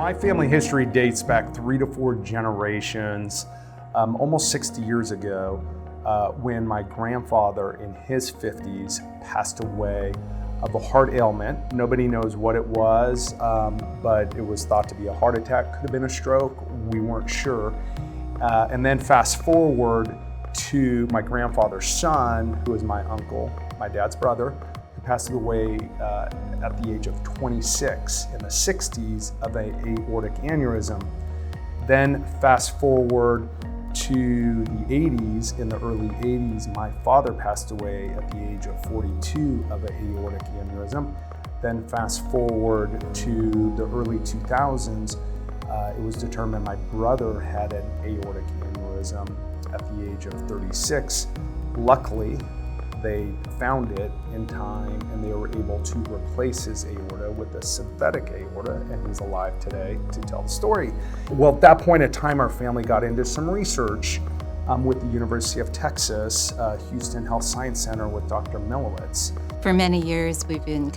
My family history dates back 3 to 4 generations, almost 60 years ago, when my grandfather in his 50s passed away of a heart ailment. Nobody knows what it was, but it was thought to be a heart attack, could have been a stroke, we weren't sure. And then fast forward to my grandfather's son, who is my uncle, my dad's brother, who passed away at the age of 26 in the 60s of an aortic aneurysm. Then fast forward to the 80s, in the early 80s, my father passed away at the age of 42 of an aortic aneurysm. Then fast forward to the early 2000s, it was determined my brother had an aortic aneurysm at the age of 36. Luckily, they found it in time and they were able to replace his aorta with a synthetic aorta, and he's alive today to tell the story. Well, at that point in time, our family got into some research with the University of Texas, Houston Health Science Center with Dr. Milowitz. For many years, we've been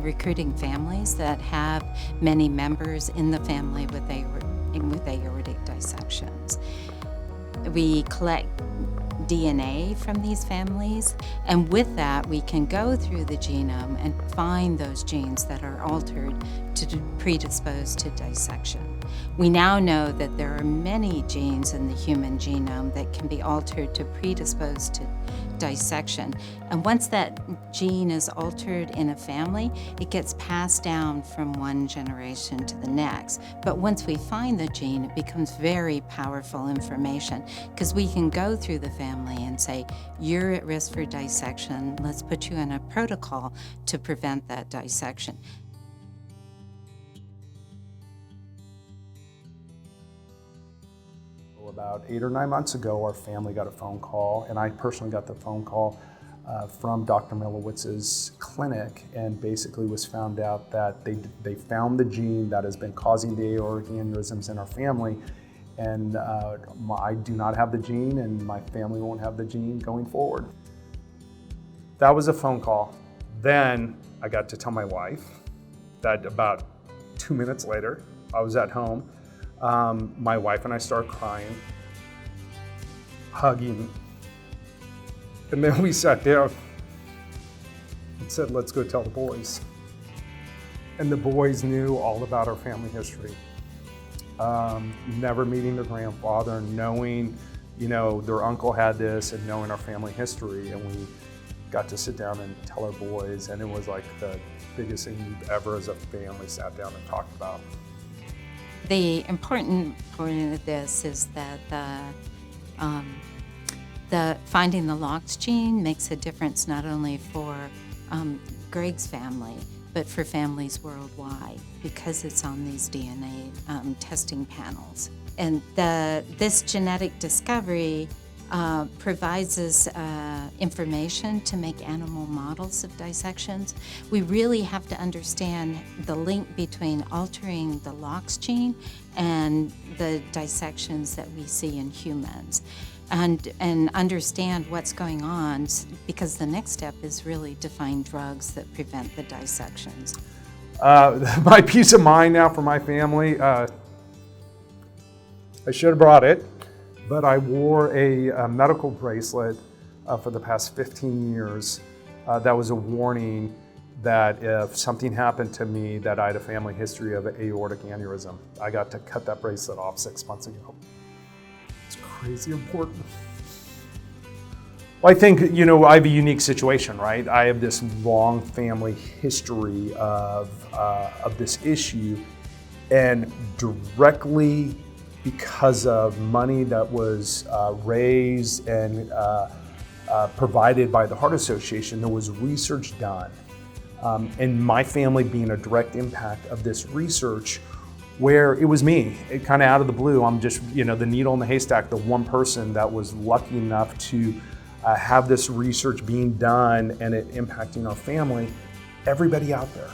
recruiting families that have many members in the family with aortic dissections. We collect DNA from these families, and with that we can go through the genome and find those genes that are altered to predispose to dissection. We now know that there are many genes in the human genome that can be altered to predispose to dissection, and once that gene is altered in a family, it gets passed down from one generation to the next. But once we find the gene, it becomes very powerful information, because we can go through the family and say, you're at risk for dissection, let's put you in a protocol to prevent that dissection. About 8 or 9 months ago, our family got a phone call, and I personally got the phone call from Dr. Milowitz's clinic, and basically was found out that they found the gene that has been causing the aortic aneurysms in our family, and I do not have the gene, and my family won't have the gene going forward. That was a phone call. Then I got to tell my wife that about 2 minutes later, I was at home. My wife and I started crying, hugging, and then we sat down and said, let's go tell the boys. And the boys knew all about our family history. Never meeting their grandfather, knowing, their uncle had this, and knowing our family history. And we got to sit down and tell our boys, and it was like the biggest thing we've ever as a family sat down and talked about. The important part of this is that the finding the LOX gene makes a difference not only for Greg's family, but for families worldwide, because it's on these DNA testing panels. And this genetic discovery provides us information to make animal models of dissections. We really have to understand the link between altering the LOX gene and the dissections that we see in humans, and understand what's going on, because the next step is really to find drugs that prevent the dissections. My peace of mind now for my family, I should have brought it, but I wore a medical bracelet for the past 15 years. That was a warning that if something happened to me, that I had a family history of an aortic aneurysm. I got to cut that bracelet off 6 months ago. It's crazy important. Well, I think, I have a unique situation, right? I have this long family history of this issue, and directly because of money that was raised and provided by the Heart Association, there was research done. And my family being a direct impact of this research, where it was me, kind of out of the blue. I'm just, the needle in the haystack, the one person that was lucky enough to have this research being done and it impacting our family. Everybody out there,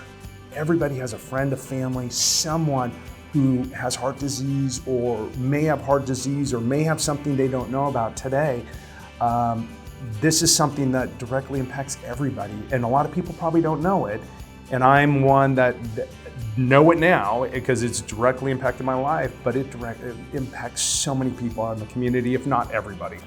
everybody has a friend, a family, someone who has heart disease or may have heart disease or may have something they don't know about today. This is something that directly impacts everybody, and a lot of people probably don't know it. And I'm one that know it now because it's directly impacted my life, but it impacts so many people in the community, if not everybody.